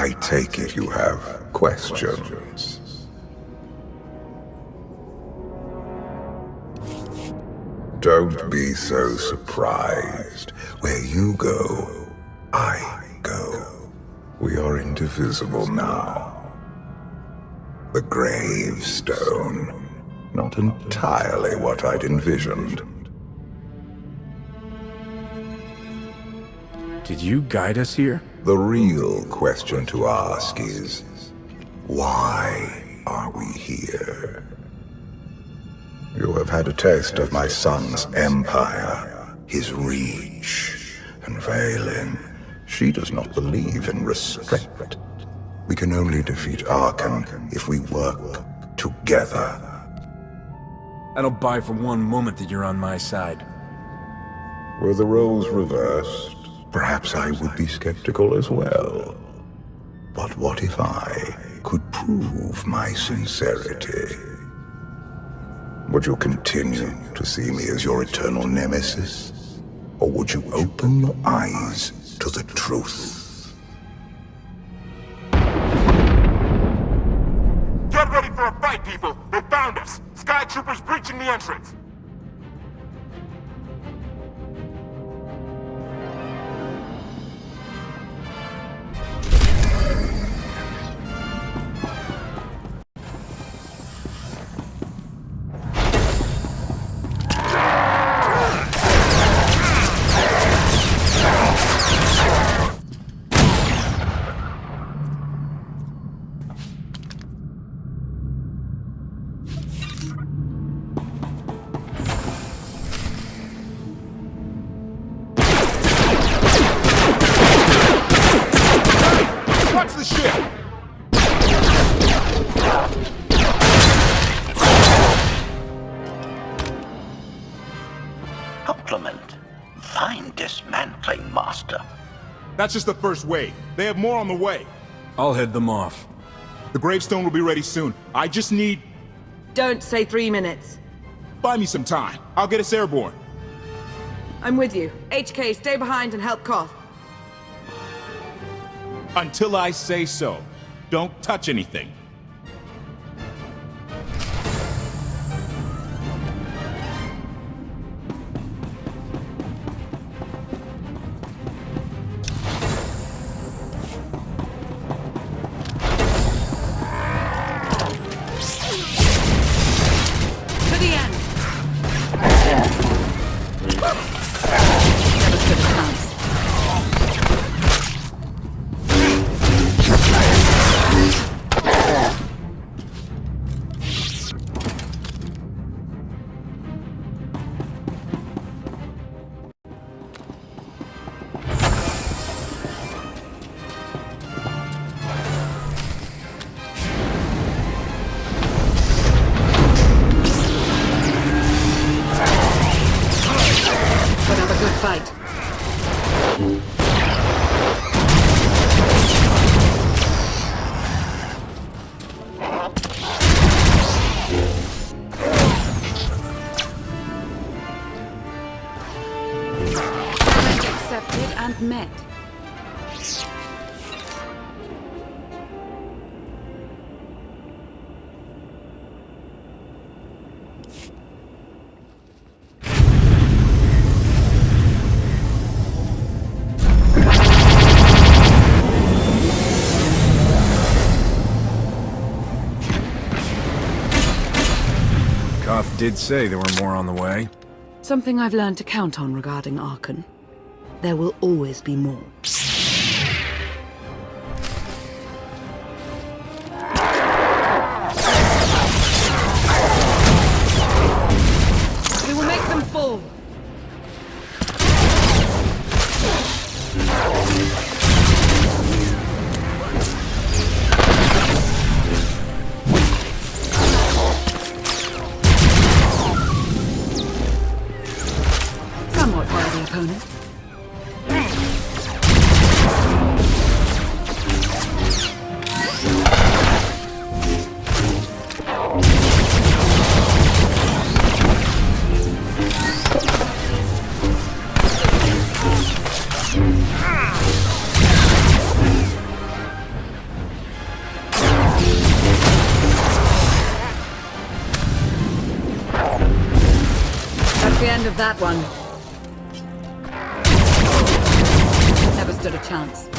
I take it you have questions. Don't be so surprised. Where you go, I go. We are indivisible now. The Gravestone. Not entirely what I'd envisioned. Did you guide us here? The real question to ask is, why are we here? You have had a taste of my son's empire, his reach, and Vaylin. She does not believe in restraint. We can only defeat Arcann if we work together. I don't buy for one moment that you're on my side. Were the roles reversed, perhaps I would be skeptical as well. But what if I could prove my sincerity? Would you continue to see me as your eternal nemesis? Or would you open your eyes to the truth? Get ready for a fight, people! They found us! Sky Troopers breaching the entrance! Compliment. Fine dismantling, Master. That's just the first wave. They have more on the way. I'll head them off. The Gravestone will be ready soon. I just need... Don't say 3 minutes. Buy me some time. I'll get us airborne. I'm with you. HK, stay behind and help KotFE. Until I say so. Don't touch anything. Fight. Challenge accepted and met. KotFE did say there were more on the way. Something I've learned to count on regarding Arcann. There will always be more. We will make them fall. Somewhat worthy opponent. That's the end of that one. Never stood a chance.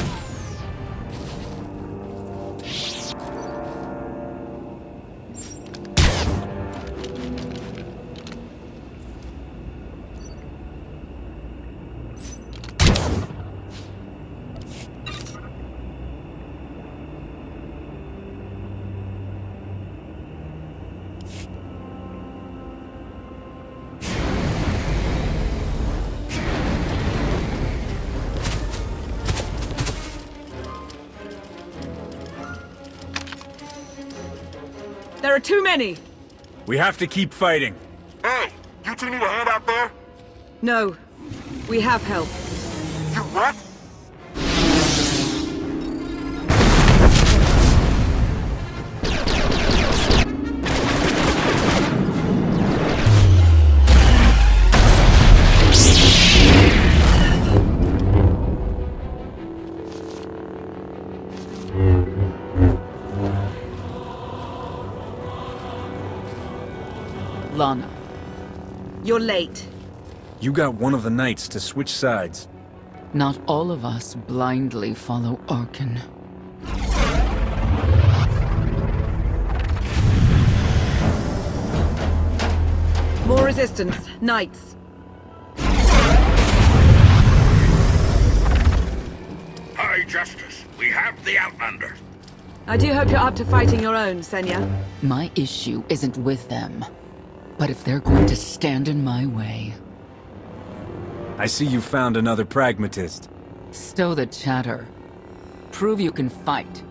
There are too many! We have to keep fighting. Hey, you two need a hand out there? No. We have help. You what? Lana. You're late. You got one of the knights to switch sides. Not all of us blindly follow Arcann. More resistance. Knights. High Justice, we have the Outlanders. I do hope you're up to fighting your own, Senya. My issue isn't with them. But if they're going to stand in my way... I see you found another pragmatist. Stow the chatter. Prove you can fight.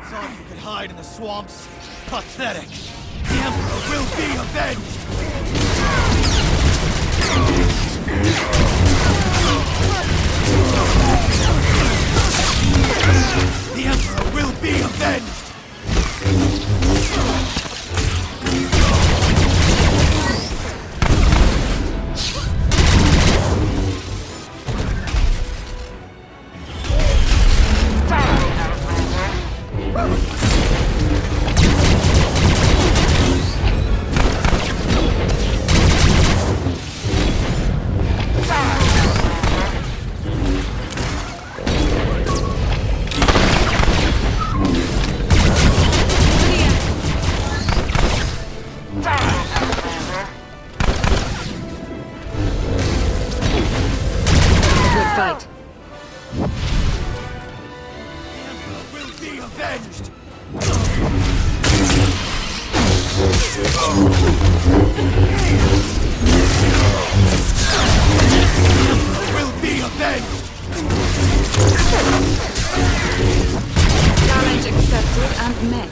Thought you could hide in the swamps? Pathetic! The Emperor will be avenged! The Emperor will be avenged! Fight. The Emperor will be avenged! Will be avenged! Challenge accepted and met.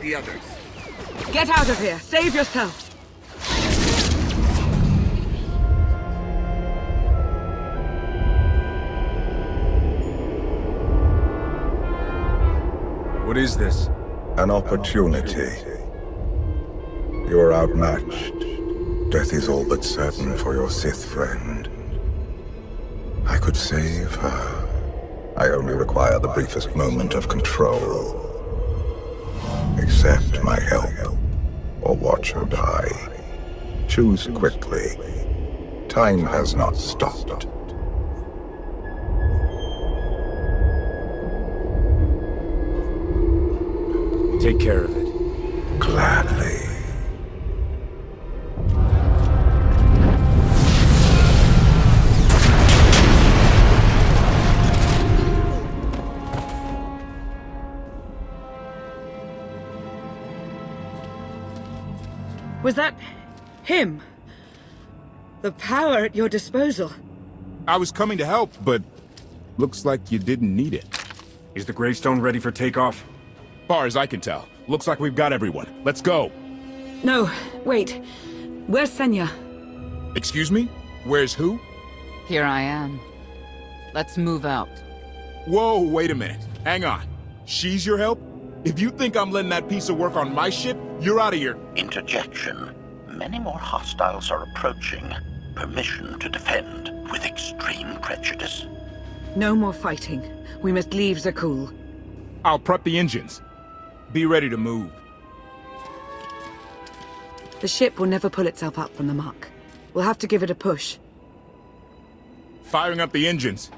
The others. Get out of here! Save yourself! What is this? An opportunity. You are outmatched. Death is all but certain for your Sith friend. I could save her. I only require the briefest moment of control. Accept my help, or watch her die. Choose quickly. Time has not stopped. Take care of it. Gladly. Was that him? The power at your disposal. I was coming to help, but looks like you didn't need it. Is the Gravestone ready for takeoff? Far as I can tell, looks like we've got everyone. Let's go. No, wait. Where's Senya? Excuse me? Where's who? Here I am. Let's move out. Whoa, wait a minute. Hang on. She's your help? If you think I'm letting that piece of work on my ship, you're out of here. Interjection. Many more hostiles are approaching. Permission to defend with extreme prejudice. No more fighting. We must leave Zakuul. I'll prep the engines. Be ready to move. The ship will never pull itself up from the muck. We'll have to give it a push. Firing up the engines.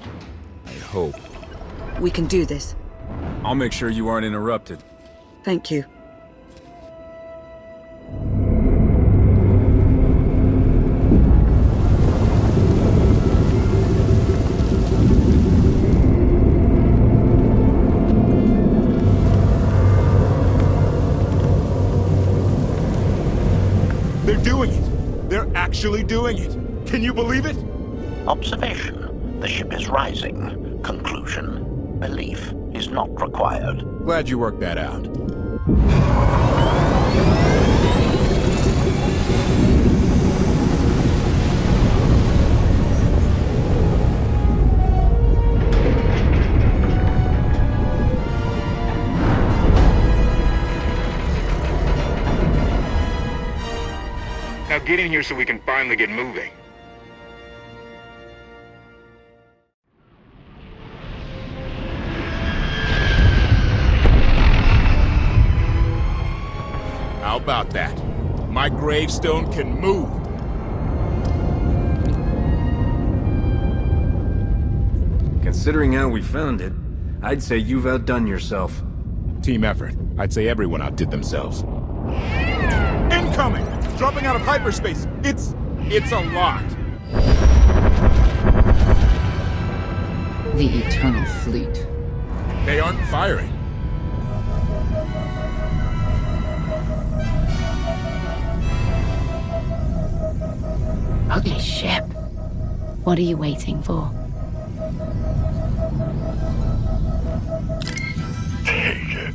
I hope. We can do this. I'll make sure you aren't interrupted. Thank you. They're doing it. They're actually doing it. Can you believe it? Observation. The ship is rising. Conclusion. Belief is not required. Glad you worked that out. Now get in here so we can finally get moving. How about that? My Gravestone can move. Considering how we found it, I'd say you've outdone yourself. Team effort. I'd say everyone outdid themselves. Incoming! Dropping out of hyperspace! It's a lot! The Eternal Fleet. They aren't firing. Ugly ship. What are you waiting for? Take it.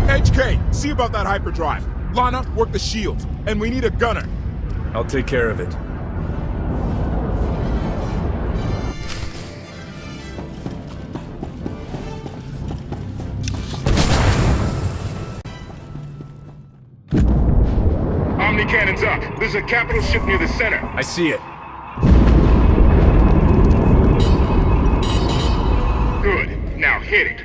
HK, see about that hyperdrive. Lana, work the shields. And we need a gunner. I'll take care of it. Omni cannons up. There's a capital ship near the center. I see it. Good. Now hit it.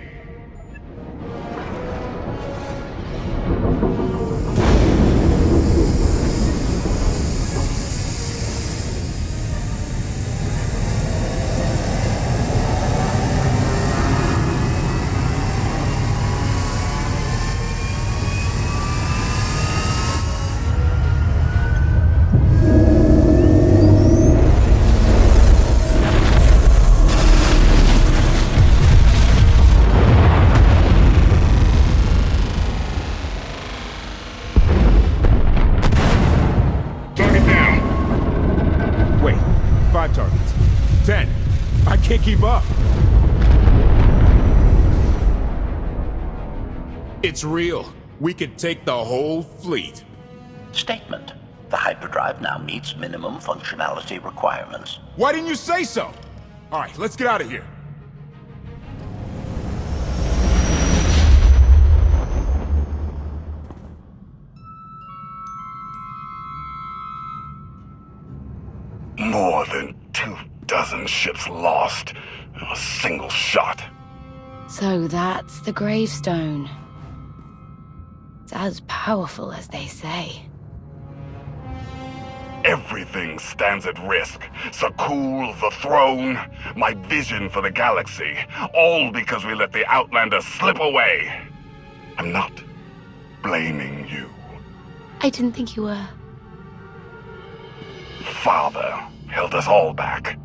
Targets. 10. I can't keep up. It's real. We could take the whole fleet. Statement. The hyperdrive now meets minimum functionality requirements. Why didn't you say so? All right, let's get out of here. More than 24 ships lost in a single shot. So that's the Gravestone. It's as powerful as they say. Everything stands at risk. Zakuul, the throne, my vision for the galaxy. All because we let the Outlanders slip away. I'm not blaming you. I didn't think you were. Father held us all back.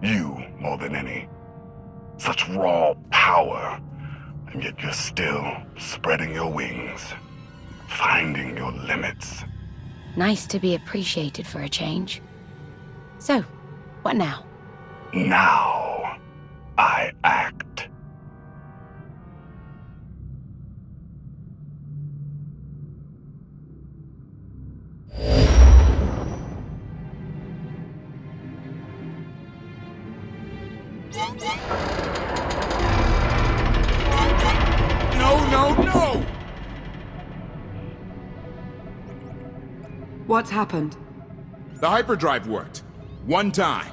You more than any. Such raw power, and yet you're still spreading your wings. finding your limits. Nice to be appreciated for a change. So, what now? Now, I act. No! What's happened? The hyperdrive worked. One time.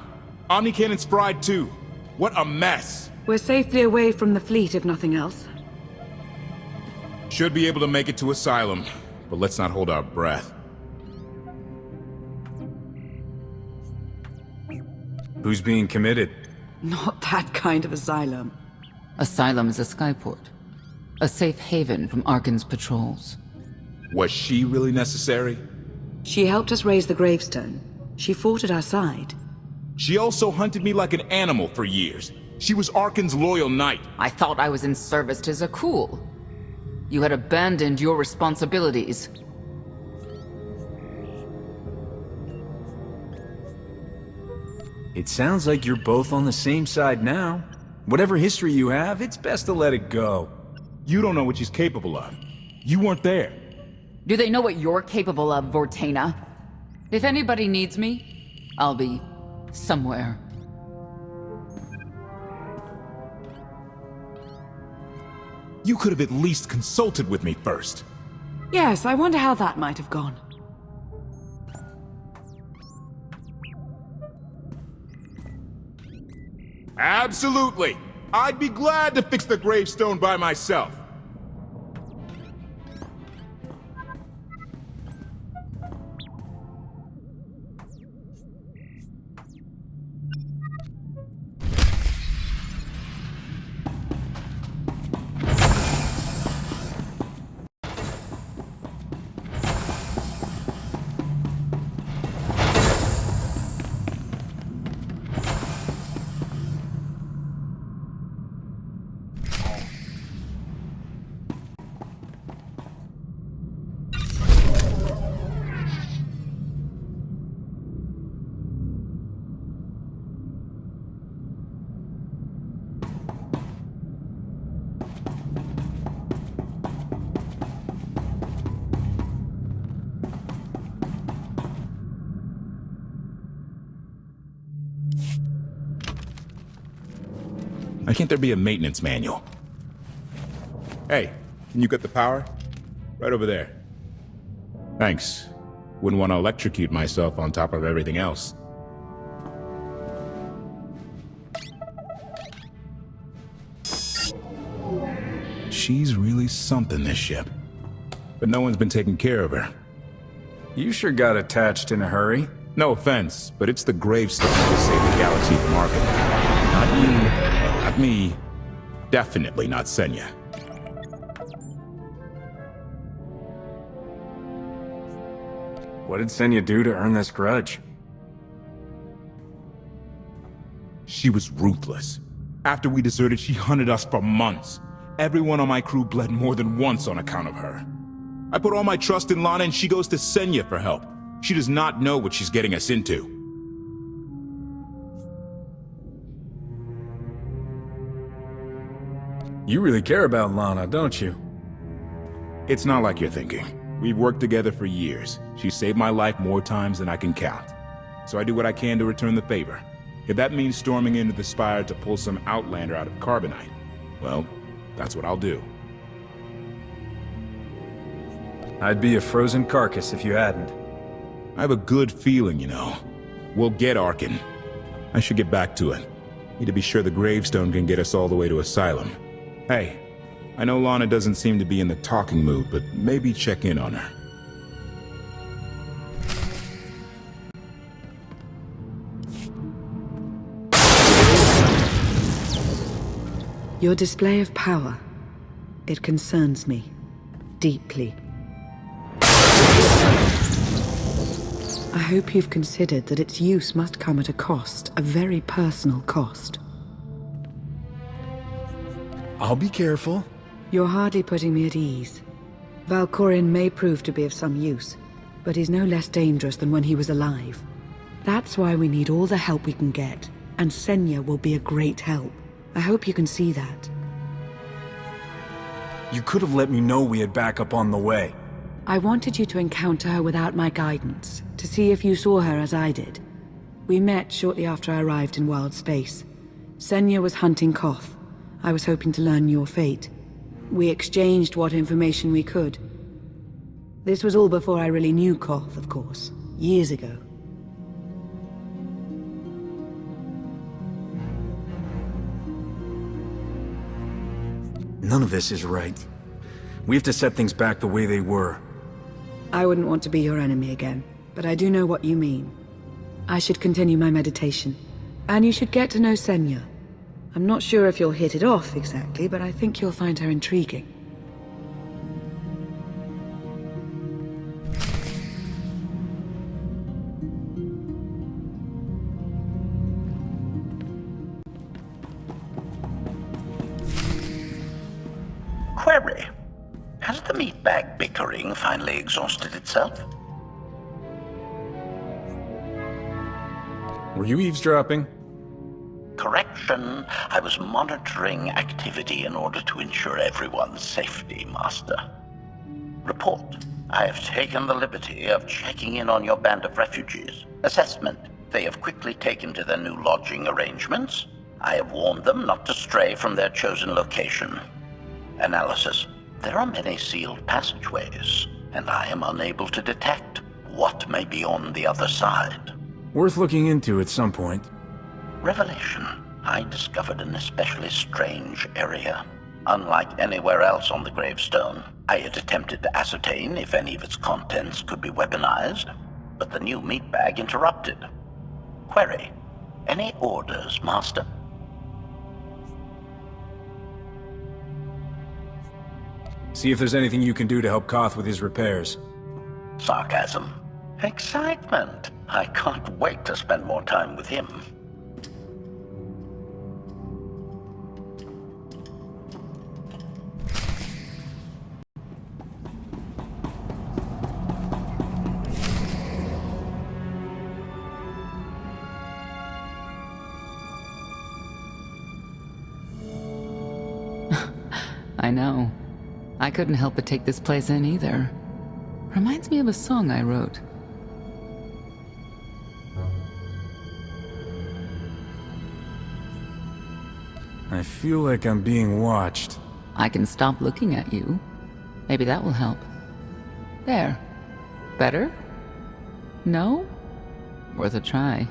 Omnicannon's fried too. What a mess. We're safely away from the fleet, if nothing else. Should be able to make it to Asylum, but let's not hold our breath. Who's being committed? Not that kind of asylum. Asylum is a skyport. A safe haven from Arcann's patrols. Was she really necessary? She helped us raise the Gravestone. She fought at our side. She also hunted me like an animal for years. She was Arcann's loyal knight. I thought I was in service to Zakuul. You had abandoned your responsibilities. It sounds like you're both on the same side now. Whatever history you have, it's best to let it go. You don't know what she's capable of. You weren't there. Do they know what you're capable of, Vortana? If anybody needs me, I'll be somewhere. You could have at least consulted with me first. Yes, I wonder how that might have gone. Absolutely. I'd be glad to fix the Gravestone by myself. Why can't there be a maintenance manual? Hey, can you get the power? Right over there. Thanks. Wouldn't want to electrocute myself on top of everything else. She's really something, this ship. But no one's been taking care of her. You sure got attached in a hurry. No offense, but it's the Gravestone to save the galaxy from Arcann. Not you, not me, definitely not Senya. What did Senya do to earn this grudge? She was ruthless. After we deserted, she hunted us for months. Everyone on my crew bled more than once on account of her. I put all my trust in Lana and she goes to Senya for help. She does not know what she's getting us into. You really care about Lana, don't you? It's not like you're thinking. We've worked together for years. She saved my life more times than I can count. So I do what I can to return the favor. If that means storming into the Spire to pull some Outlander out of Carbonite, well, that's what I'll do. I'd be a frozen carcass if you hadn't. I have a good feeling, you know. We'll get Arcann. I should get back to it. Need to be sure the Gravestone can get us all the way to Asylum. Hey, I know Lana doesn't seem to be in the talking mood, but maybe check in on her. Your display of power, it concerns me deeply. I hope you've considered that its use must come at a cost, a very personal cost. I'll be careful. You're hardly putting me at ease. Valkorion may prove to be of some use, but he's no less dangerous than when he was alive. That's why we need all the help we can get, and Senya will be a great help. I hope you can see that. You could have let me know we had backup on the way. I wanted you to encounter her without my guidance, to see if you saw her as I did. We met shortly after I arrived in wild space. Senya was hunting KotFE. I was hoping to learn your fate. We exchanged what information we could. This was all before I really knew KotFE, of course. Years ago. None of this is right. We have to set things back the way they were. I wouldn't want to be your enemy again, but I do know what you mean. I should continue my meditation. And you should get to know Senya. I'm not sure if you'll hit it off exactly, but I think you'll find her intriguing. Query. Has the meatbag bickering finally exhausted itself? Were you eavesdropping? Correction. I was monitoring activity in order to ensure everyone's safety, Master. Report. I have taken the liberty of checking in on your band of refugees. Assessment. They have quickly taken to their new lodging arrangements. I have warned them not to stray from their chosen location. Analysis. There are many sealed passageways, and I am unable to detect what may be on the other side. Worth looking into at some point. Revelation. I discovered an especially strange area. Unlike anywhere else on the Gravestone, I had attempted to ascertain if any of its contents could be weaponized, but the new meatbag interrupted. Query. Any orders, Master? See if there's anything you can do to help KotFE with his repairs. Sarcasm. Excitement. I can't wait to spend more time with him. I know. I couldn't help but take this place in either. Reminds me of a song I wrote. I feel like I'm being watched. I can stop looking at you. Maybe that will help. There. Better? No? Worth a try.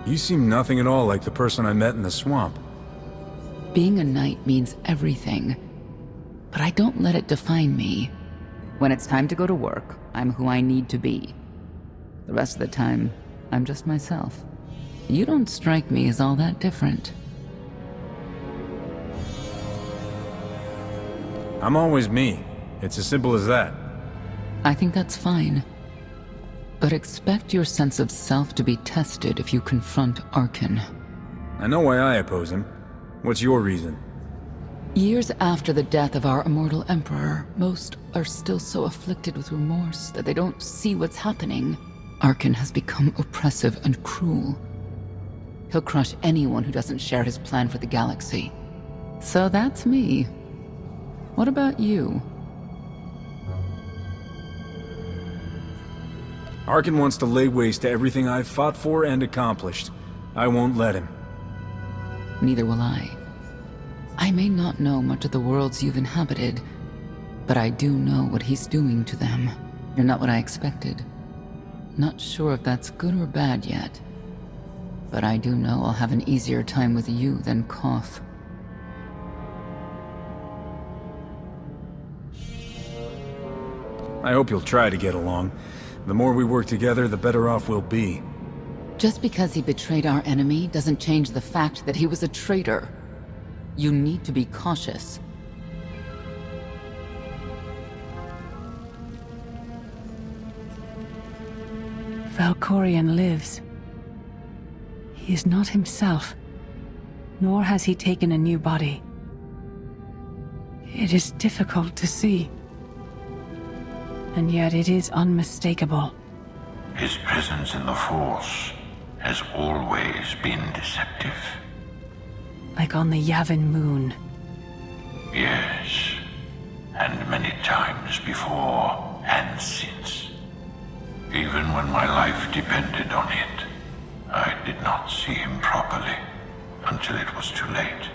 You seem nothing at all like the person I met in the swamp. Being a knight means everything. But I don't let it define me. When it's time to go to work, I'm who I need to be. The rest of the time, I'm just myself. You don't strike me as all that different. I'm always me. It's as simple as that. I think that's fine. But expect your sense of self to be tested if you confront Arcann. I know why I oppose him. What's your reason? Years after the death of our immortal emperor, most are still so afflicted with remorse that they don't see what's happening. Arcann has become oppressive and cruel. He'll crush anyone who doesn't share his plan for the galaxy. So that's me. What about you? Arcann wants to lay waste to everything I've fought for and accomplished. I won't let him. Neither will I. I may not know much of the worlds you've inhabited, but I do know what he's doing to them. You're not what I expected. Not sure if that's good or bad yet, but I do know I'll have an easier time with you than KotFE. I hope you'll try to get along. The more we work together, the better off we'll be. Just because he betrayed our enemy doesn't change the fact that he was a traitor. You need to be cautious. Valkorion lives. He is not himself, nor has he taken a new body. It is difficult to see. And yet it is unmistakable. His presence in the Force has always been deceptive. Like on the Yavin moon. Yes, and many times before and since. Even when my life depended on it, I did not see him properly until it was too late.